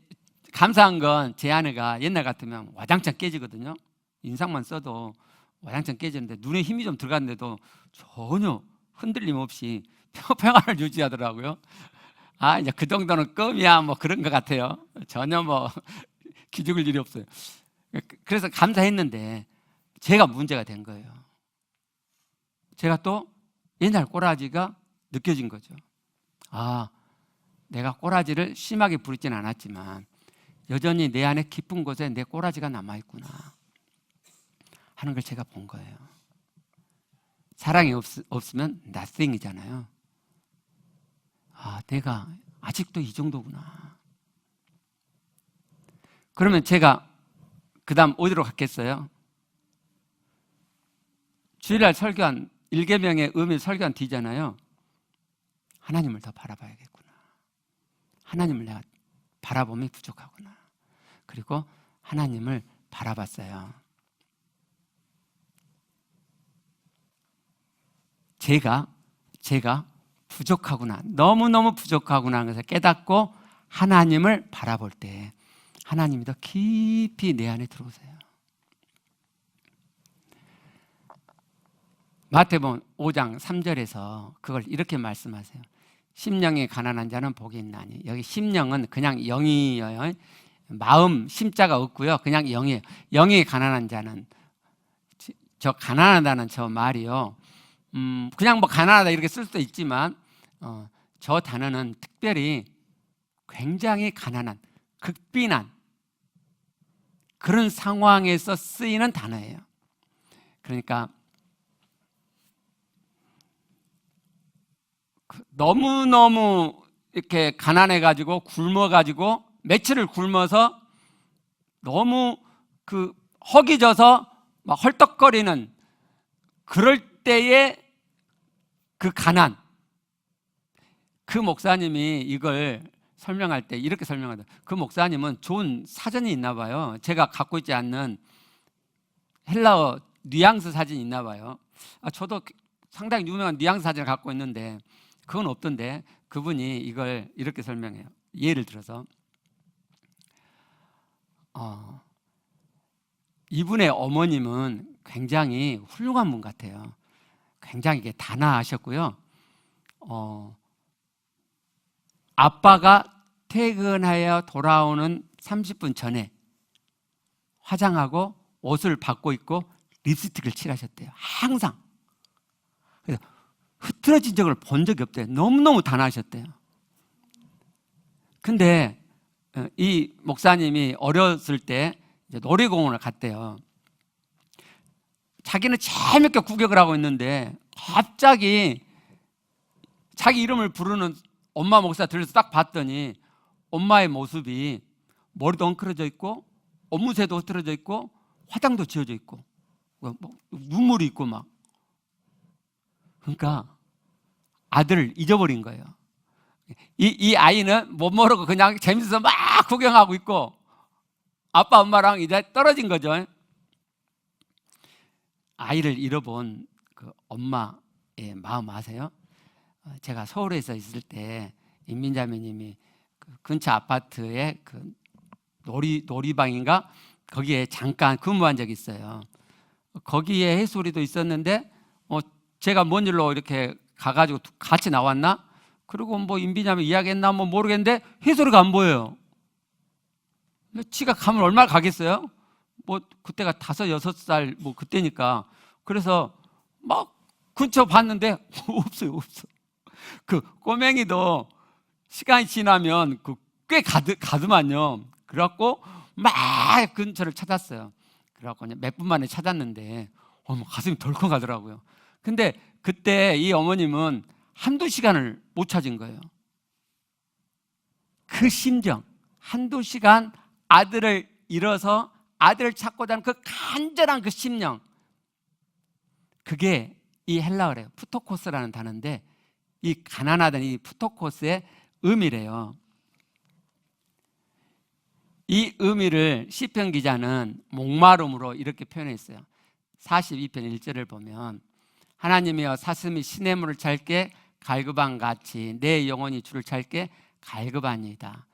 감사한 건 제 아내가 옛날 같으면 와장창 깨지거든요. 인상만 써도 와장창 깨지는데 눈에 힘이 좀 들어갔는데도 전혀 흔들림 없이 평안을 유지하더라고요. 이제 그 정도는 껌이야 뭐 그런 것 같아요. 전혀 뭐 기죽을 일이 없어요. 그래서 감사했는데 제가 문제가 된 거예요. 제가 또 옛날 꼬라지가 느껴진 거죠. 내가 꼬라지를 심하게 부리진 않았지만 여전히 내 안에 깊은 곳에 내 꼬라지가 남아있구나 하는 걸 제가 본 거예요. 사랑이 없으면 nothing이잖아요. 내가 아직도 이 정도구나. 그러면 제가 그 다음 어디로 갔겠어요? 주일날 설교한 1계명의 의미 설교한 뒤잖아요. 하나님을 더 바라봐야겠구나. 하나님을 내가 바라봄이 부족하구나. 그리고 하나님을 바라봤어요. 제가 부족하구나. 너무너무 부족하구나 하는 것을 깨닫고 하나님을 바라볼 때 하나님이 더 깊이 내 안에 들어오세요. 마태복음 5장 3절에서 그걸 이렇게 말씀하세요. 심령이 가난한 자는 복이 있나니. 여기 심령은 그냥 영이에요. 마음 심자가 없고요. 그냥 영이에요. 영이 가난한 자는, 저 가난하다는 저 말이요, 그냥 뭐 가난하다 이렇게 쓸 수도 있지만 저 단어는 특별히 굉장히 가난한, 극빈한 그런 상황에서 쓰이는 단어예요. 그러니까 너무너무 이렇게 가난해가지고 굶어가지고 며칠을 굶어서 너무 그 허기져서 막 헐떡거리는 그럴 때의 그 가난. 그 목사님이 이걸 설명할 때 이렇게 설명하더라고요. 그 목사님은 좋은 사전이 있나 봐요. 제가 갖고 있지 않는 헬라어 뉘앙스 사진이 있나 봐요. 저도 상당히 유명한 뉘앙스 사진을 갖고 있는데 그건 없던데 그분이 이걸 이렇게 설명해요. 예를 들어서 이분의 어머님은 굉장히 훌륭한 분 같아요. 굉장히 단아하셨고요. 아빠가 퇴근하여 돌아오는 30분 전에 화장하고 옷을 바꿔 입고 립스틱을 칠하셨대요. 항상. 그래서 흐트러진 적을 본 적이 없대요. 너무너무 단아하셨대요. 근데 이 목사님이 어렸을 때 이제 놀이공원을 갔대요. 자기는 재밌게 구경을 하고 있는데 갑자기 자기 이름을 부르는 엄마 목사 들려서 딱 봤더니 엄마의 모습이 머리도 엉클어져 있고 옷무새도 흐트러져 있고 화장도 지워져 있고 눈물이 있고 막. 그러니까 아들을 잊어버린 거예요. 이 아이는 못 모르고 그냥 재밌어서 막 구경하고 있고 아빠 엄마랑 이제 떨어진 거죠. 아이를 잃어본 그 엄마의 마음 아세요? 제가 서울에서 있을 때 임민자매님이 그 근처 아파트에 그 놀이방인가 거기에 잠깐 근무한 적이 있어요. 거기에 해수리도 있었는데 제가 뭔 일로 이렇게 가가지고 같이 나왔나? 그리고 임빈자매 이야기했나 모르겠는데 해수리가 안 보여요. 지가 가면 얼마나 가겠어요? 그때가 5, 6살 그때니까. 그래서 막 근처 봤는데 없어요. 그 꼬맹이도 시간이 지나면 꽤 가더만요. 그래갖고 막 근처를 찾았어요. 그래갖고 몇 분 만에 찾았는데 가슴이 덜컥 가더라고요. 근데 그때 이 어머님은 한두 시간을 못 찾은 거예요. 그 심정, 한두 시간 아들을 잃어서 아들을 찾고자 하는 그 간절한 그 심령, 그게 이 헬라어래요. 푸토코스라는 단어인데 이 가난하다는 이 푸토코스의 의미래요. 이 의미를 시편 기자는 목마름으로 이렇게 표현했어요. 42편 1절을 보면 하나님이여 사슴이 시냇물을 찰게 갈급한같이 내 영혼이 주를 찰게 갈급하니이다.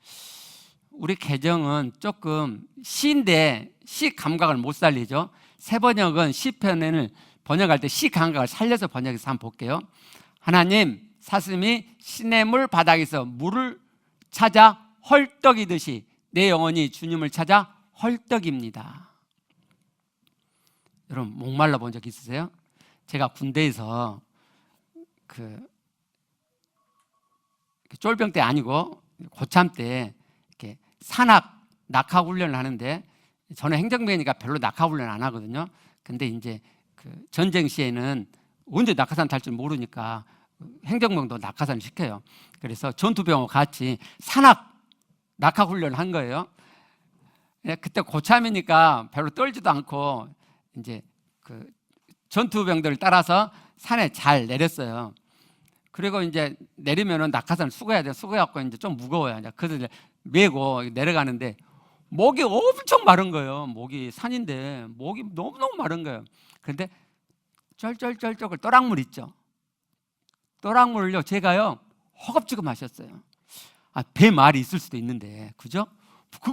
우리 개정은 조금 시인데 시 감각을 못 살리죠. 새 번역은 시편을 번역할 때 시 감각을 살려서 번역해서 한번 볼게요. 하나님 사슴이 시냇물 바닥에서 물을 찾아 헐떡이듯이 내 영혼이 주님을 찾아 헐떡입니다. 여러분 목말라 본 적 있으세요? 제가 군대에서 쫄병 때 아니고 고참 때 이렇게 산악 낙하 훈련을 하는데 저는 행정병이니까 별로 낙하 훈련 안 하거든요. 근데 이제 전쟁 시에는 언제 낙하산 탈 줄 모르니까 행정병도 낙하산을 시켜요. 그래서 전투병하고 같이 산악 낙하 훈련을 한 거예요. 그때 고참이니까 별로 떨지도 않고 이제 전투병들을 따라서 산에 잘 내렸어요. 그리고 이제 내리면은 낙하산을 수거해야 돼요. 수거해갖고 이제 좀 무거워요. 그래서 이제 메고 내려가는데 목이 엄청 마른 거예요. 목이 산인데 목이 너무너무 마른 거예요. 그런데 쩔쩔쩔쩔 또랑물 있죠. 또랑물을요 제가요 허겁지겁 마셨어요. 배 말이 있을 수도 있는데 그죠?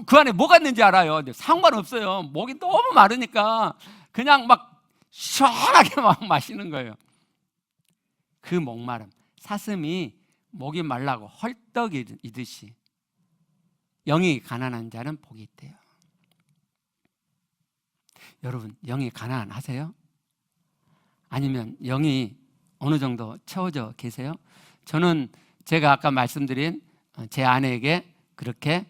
그 안에 뭐가 있는지 알아요. 근데 상관없어요. 목이 너무 마르니까 그냥 막 시원하게 막 마시는 거예요. 그 목마름, 사슴이 목이 말라고 헐떡이듯이 영이 가난한 자는 복이 있대요. 여러분 영이 가난하세요? 아니면 영이 어느 정도 채워져 계세요? 저는 제가 아까 말씀드린 제 아내에게 그렇게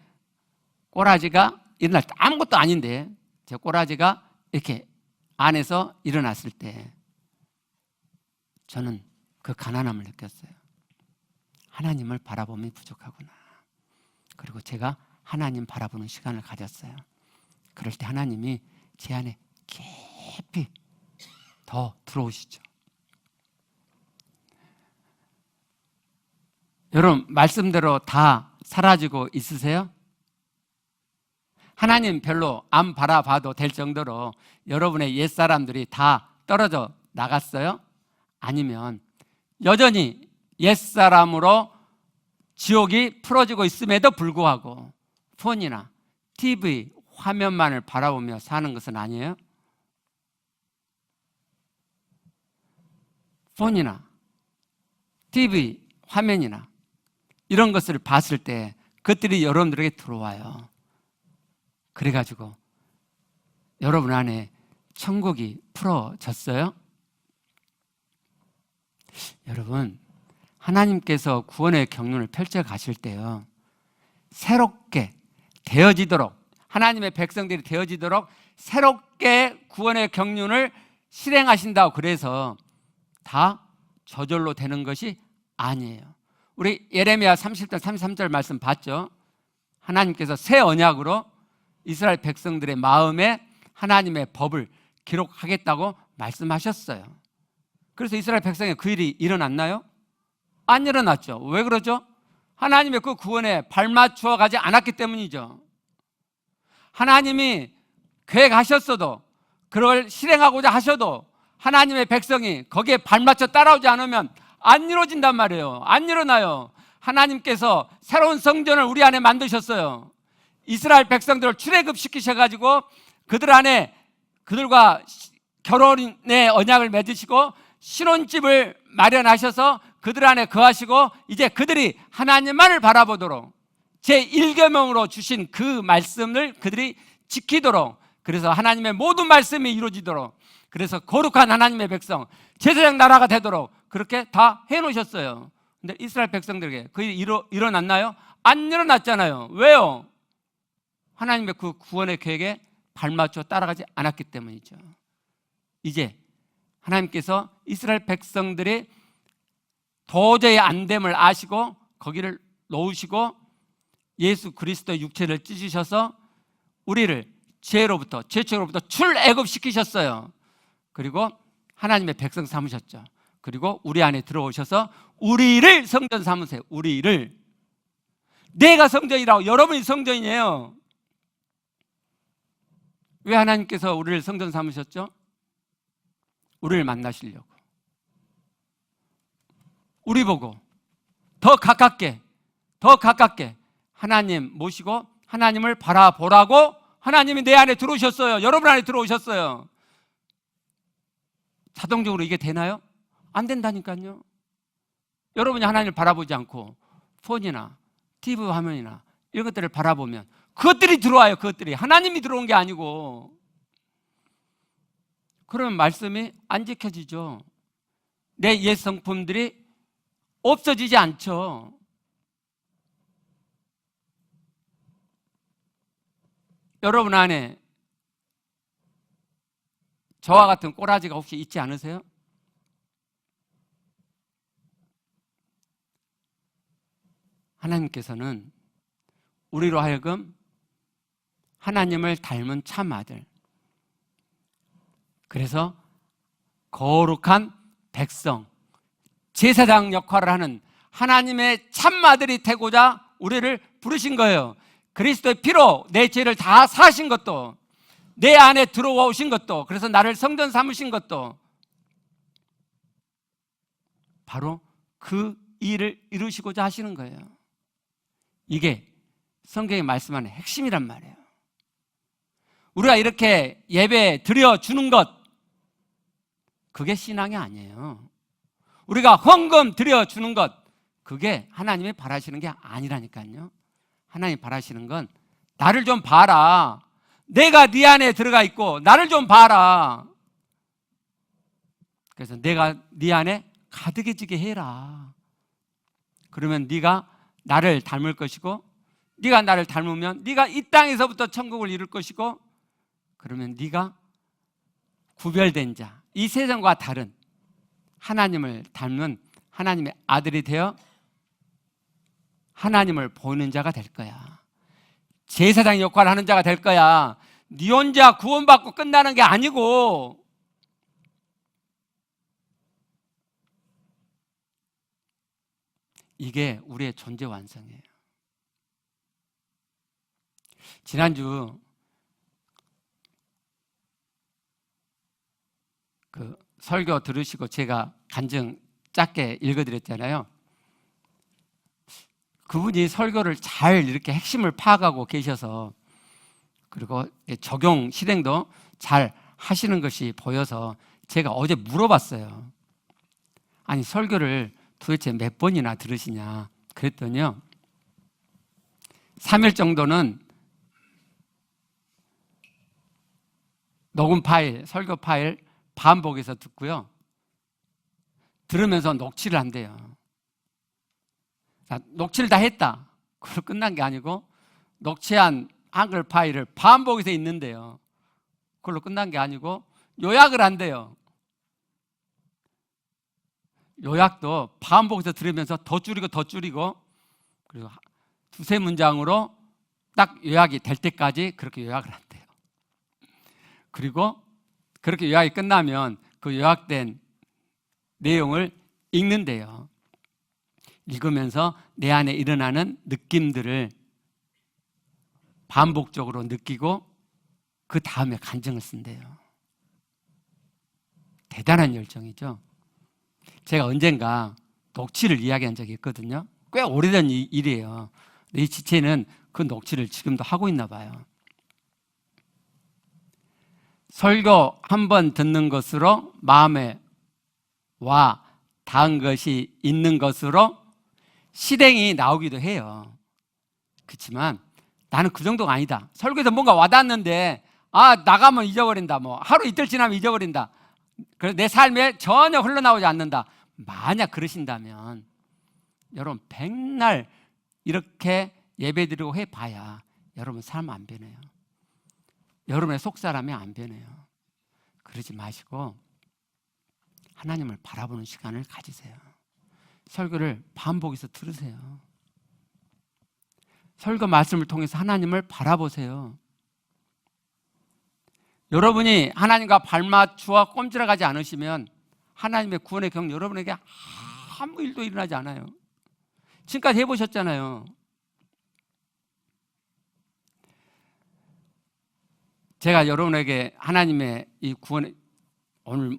꼬라지가 일어날 때 아무것도 아닌데 제 꼬라지가 이렇게 안에서 일어났을 때 저는 그 가난함을 느꼈어요. 하나님을 바라봄이 부족하구나. 그리고 제가 하나님 바라보는 시간을 가졌어요. 그럴 때 하나님이 제 안에 깊이 더 들어오시죠. 여러분 말씀대로 다 사라지고 있으세요? 하나님 별로 안 바라봐도 될 정도로 여러분의 옛사람들이 다 떨어져 나갔어요? 아니면 여전히 옛사람으로 지옥이 풀어지고 있음에도 불구하고 폰이나 TV 화면만을 바라보며 사는 것은 아니에요? 폰이나 TV 화면이나 이런 것을 봤을 때 그것들이 여러분들에게 들어와요. 그래가지고 여러분 안에 천국이 풀어졌어요? 여러분, 하나님께서 구원의 경륜을 펼쳐 가실 때요, 새롭게 되어지도록, 하나님의 백성들이 되어지도록 새롭게 구원의 경륜을 실행하신다고 그래서 다 저절로 되는 것이 아니에요. 우리 예레미야 30절 33절 말씀 봤죠? 하나님께서 새 언약으로 이스라엘 백성들의 마음에 하나님의 법을 기록하겠다고 말씀하셨어요. 그래서 이스라엘 백성의 그 일이 일어났나요? 안 일어났죠. 왜 그러죠? 하나님의 그 구원에 발맞추어 가지 않았기 때문이죠. 하나님이 계획하셨어도, 그걸 실행하고자 하셔도 하나님의 백성이 거기에 발맞춰 따라오지 않으면 안 이루어진단 말이에요. 안 일어나요. 하나님께서 새로운 성전을 우리 안에 만드셨어요. 이스라엘 백성들을 출애굽시키셔가지고 그들 안에 그들과 결혼의 언약을 맺으시고 신혼집을 마련하셔서 그들 안에 거하시고 이제 그들이 하나님만을 바라보도록 제1계명으로 주신 그 말씀을 그들이 지키도록, 그래서 하나님의 모든 말씀이 이루어지도록, 그래서 거룩한 하나님의 백성, 제사장 나라가 되도록 그렇게 다 해놓으셨어요. 근데 이스라엘 백성들에게 그 일이 일어났나요? 안 일어났잖아요. 왜요? 하나님의 그 구원의 계획에 발맞춰 따라가지 않았기 때문이죠. 이제 하나님께서 이스라엘 백성들이 도저히 안 됨을 아시고 거기를 놓으시고 예수 그리스도의 육체를 찢으셔서 우리를 죄로부터, 죄책으로부터 출애굽시키셨어요. 그리고 하나님의 백성 삼으셨죠. 그리고 우리 안에 들어오셔서 우리를 성전 삼으세요. 우리를. 내가 성전이라고. 여러분이 성전이에요. 왜 하나님께서 우리를 성전 삼으셨죠? 우리를 만나시려고. 우리 보고 더 가깝게 하나님 모시고 하나님을 바라보라고 하나님이 내 안에 들어오셨어요. 여러분 안에 들어오셨어요. 자동적으로 이게 되나요? 안 된다니까요. 여러분이 하나님을 바라보지 않고 폰이나 TV 화면이나 이런 것들을 바라보면 그것들이 들어와요. 그것들이 하나님이 들어온 게 아니고. 그러면 말씀이 안 지켜지죠. 내 옛 성품들이 없어지지 않죠. 여러분 안에 저와 같은 꼬라지가 혹시 있지 않으세요? 하나님께서는 우리로 하여금 하나님을 닮은 참 아들, 그래서 거룩한 백성, 제사장 역할을 하는 하나님의 참 아들이 되고자 우리를 부르신 거예요. 그리스도의 피로 내 죄를 다 사신 것도, 내 안에 들어와 오신 것도, 그래서 나를 성전 삼으신 것도 바로 그 일을 이루시고자 하시는 거예요. 이게 성경이 말씀하는 핵심이란 말이에요. 우리가 이렇게 예배 드려주는 것, 그게 신앙이 아니에요. 우리가 헌금 드려주는 것, 그게 하나님이 바라시는 게 아니라니까요. 하나님이 바라시는 건 나를 좀 봐라. 내가 네 안에 들어가 있고 나를 좀 봐라. 그래서 내가 네 안에 가득해지게 해라. 그러면 네가 나를 닮을 것이고, 네가 나를 닮으면 네가 이 땅에서부터 천국을 이룰 것이고, 그러면 네가 구별된 자, 이 세상과 다른 하나님을 닮는 하나님의 아들이 되어 하나님을 보는 자가 될 거야. 제사장 역할을 하는 자가 될 거야. 네 혼자 구원받고 끝나는 게 아니고, 이게 우리의 존재 완성이에요. 지난주 그 설교 들으시고 제가 간증 짧게 읽어드렸잖아요. 그분이 설교를 잘 이렇게 핵심을 파악하고 계셔서, 그리고 적용 실행도 잘 하시는 것이 보여서 제가 어제 물어봤어요. 아니, 설교를 도대체 몇 번이나 들으시냐 그랬더니요, 3일 정도는 녹음 파일, 설교 파일 반복해서 듣고요, 들으면서 녹취를 한대요. 자, 녹취를 다 했다, 그걸 끝난 게 아니고 녹취한 한글 파일을 반복해서 읽는데요, 그걸로 끝난 게 아니고 요약을 한대요. 요약도 반복해서 들으면서 더 줄이고 더 줄이고, 그리고 두세 문장으로 딱 요약이 될 때까지 그렇게 요약을 한대요. 그리고 그렇게 요약이 끝나면 그 요약된 내용을 읽는데요. 읽으면서 내 안에 일어나는 느낌들을 반복적으로 느끼고 그 다음에 간증을 쓴대요. 대단한 열정이죠. 제가 언젠가 녹취를 이야기한 적이 있거든요. 꽤 오래된 일이에요. 이 지체는 그 녹취를 지금도 하고 있나 봐요. 설교 한 번 듣는 것으로 마음에 와 닿은 것이 있는 것으로 실행이 나오기도 해요. 그렇지만 나는 그 정도가 아니다. 설교에서 뭔가 와닿았는데 나가면 잊어버린다, 뭐 하루 이틀 지나면 잊어버린다, 그래서 내 삶에 전혀 흘러나오지 않는다. 만약 그러신다면 여러분, 백날 이렇게 예배드리고 해봐야 여러분 삶 안 변해요. 여러분의 속사람이 안 변해요. 그러지 마시고 하나님을 바라보는 시간을 가지세요. 설교를 반복해서 들으세요. 설교 말씀을 통해서 하나님을 바라보세요. 여러분이 하나님과 발맞추어 꼼지락하지 않으시면 하나님의 구원의 경 여러분에게 아무 일도 일어나지 않아요. 지금까지 해보셨잖아요. 제가 여러분에게 하나님의 이 구원, 오늘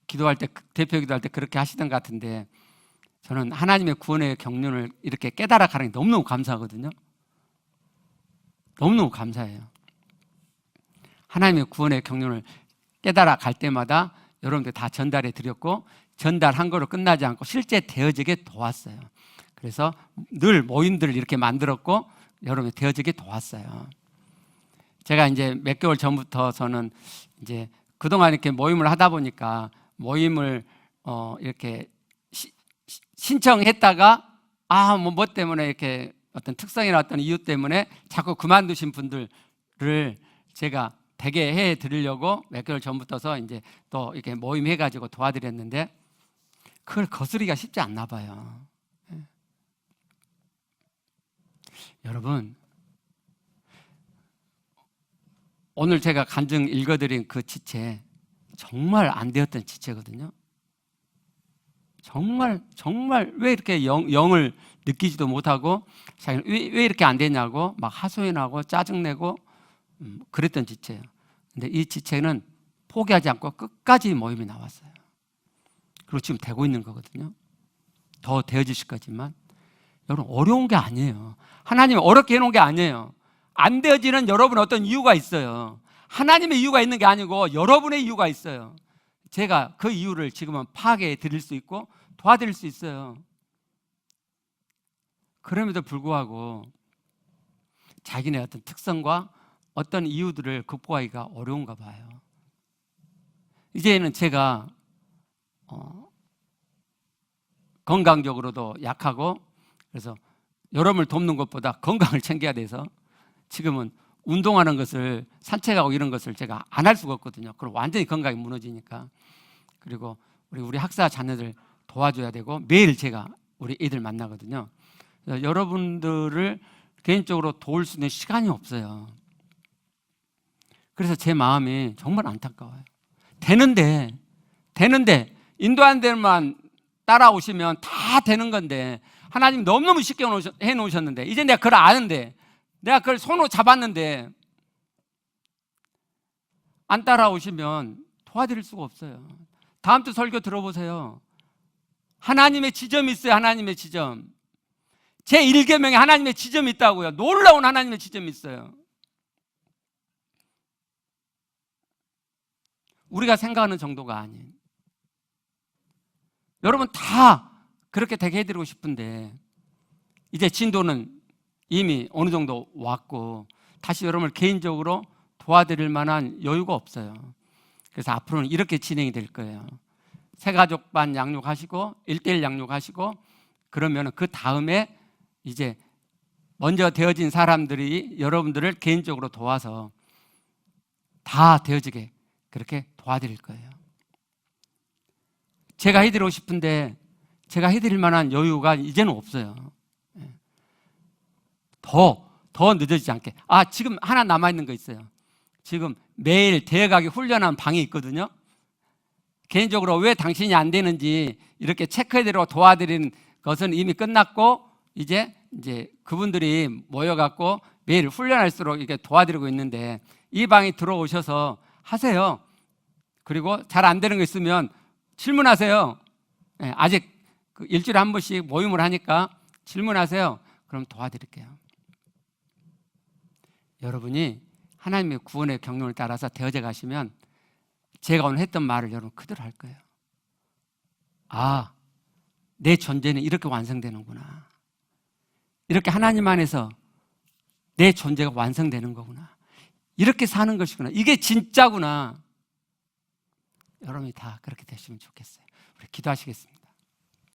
기도할 때, 대표 기도할 때 그렇게 하시던 것 같은데, 저는 하나님의 구원의 경륜을 이렇게 깨달아 가는 게 너무너무 감사하거든요. 너무너무 감사해요. 하나님의 구원의 경륜을 깨달아 갈 때마다 여러분들 다 전달해 드렸고, 전달한 거로 끝나지 않고 실제 되어지게 도왔어요. 그래서 늘 모임들을 이렇게 만들었고 여러분이 되어지게 도왔어요. 제가 이제 몇 개월 전부터서는 이제 그동안 이렇게 모임을 하다 보니까 모임을 이렇게 신청했다가 뭐 때문에 이렇게 어떤 특성이나 어떤 이유 때문에 자꾸 그만두신 분들을 제가 되게 해 드리려고 몇 개월 전부터서 이제 또 이렇게 모임 해가지고 도와드렸는데, 그걸 거스르기가 쉽지 않나 봐요. 여러분, 오늘 제가 간증 읽어드린 그 지체 정말 안 되었던 지체거든요. 정말 왜 이렇게 영을 느끼지도 못하고 자기는 왜 이렇게 안 되냐고 막 하소연하고 짜증내고 그랬던 지체예요. 근데 이 지체는 포기하지 않고 끝까지 모임에 나왔어요. 그리고 지금 되고 있는 거거든요. 더 되어지실 거지만 여러분, 어려운 게 아니에요. 하나님이 어렵게 해놓은 게 아니에요. 안 되어지는 여러분의 어떤 이유가 있어요. 하나님의 이유가 있는 게 아니고 여러분의 이유가 있어요. 제가 그 이유를 지금은 파악해 드릴 수 있고 도와드릴 수 있어요. 그럼에도 불구하고 자기네 어떤 특성과 어떤 이유들을 극복하기가 어려운가 봐요. 이제는 제가 건강적으로도 약하고, 그래서 여러분을 돕는 것보다 건강을 챙겨야 돼서 지금은 운동하는 것을, 산책하고 이런 것을 제가 안 할 수가 없거든요. 그럼 완전히 건강이 무너지니까. 그리고 우리 학사 자녀들 도와줘야 되고, 매일 제가 우리 애들 만나거든요. 여러분들을 개인적으로 도울 수 있는 시간이 없어요. 그래서 제 마음이 정말 안타까워요. 되는데 인도하는 데만 따라오시면 다 되는 건데, 하나님 너무너무 쉽게 해놓으셨는데, 이제 내가 그걸 아는데, 내가 그걸 손으로 잡았는데 안 따라오시면 도와드릴 수가 없어요. 다음 주 설교 들어보세요. 하나님의 지점이 있어요. 하나님의 지점. 제 1계명에 하나님의 지점이 있다고요. 놀라운 하나님의 지점이 있어요. 우리가 생각하는 정도가 아닌. 여러분 다 그렇게 되게 해드리고 싶은데 이제 진도는 이미 어느 정도 왔고 다시 여러분을 개인적으로 도와드릴 만한 여유가 없어요. 그래서 앞으로는 이렇게 진행이 될 거예요. 새가족반 양육하시고 1:1 양육하시고 그러면 그 다음에 이제 먼저 되어진 사람들이 여러분들을 개인적으로 도와서 다 되어지게 그렇게 도와드릴 거예요. 제가 해드리고 싶은데 제가 해드릴 만한 여유가 이제는 없어요. 더 늦어지지 않게. 지금 하나 남아있는 거 있어요. 지금 매일 대각이 훈련한 방이 있거든요. 개인적으로 왜 당신이 안 되는지 이렇게 체크해드리고 도와드리는 것은 이미 끝났고 이제 그분들이 모여갖고 매일 훈련할수록 이렇게 도와드리고 있는데 이 방에 들어오셔서 하세요. 그리고 잘 안 되는 거 있으면 질문하세요. 아직 일주일에 한 번씩 모임을 하니까 질문하세요. 그럼 도와드릴게요. 여러분이 하나님의 구원의 경륜을 따라서 되어져 가시면 제가 오늘 했던 말을 여러분 그대로 할 거예요. 내 존재는 이렇게 완성되는구나. 이렇게 하나님 안에서 내 존재가 완성되는 거구나. 이렇게 사는 것이구나. 이게 진짜구나. 여러분이 다 그렇게 되시면 좋겠어요. 우리 기도하시겠습니다.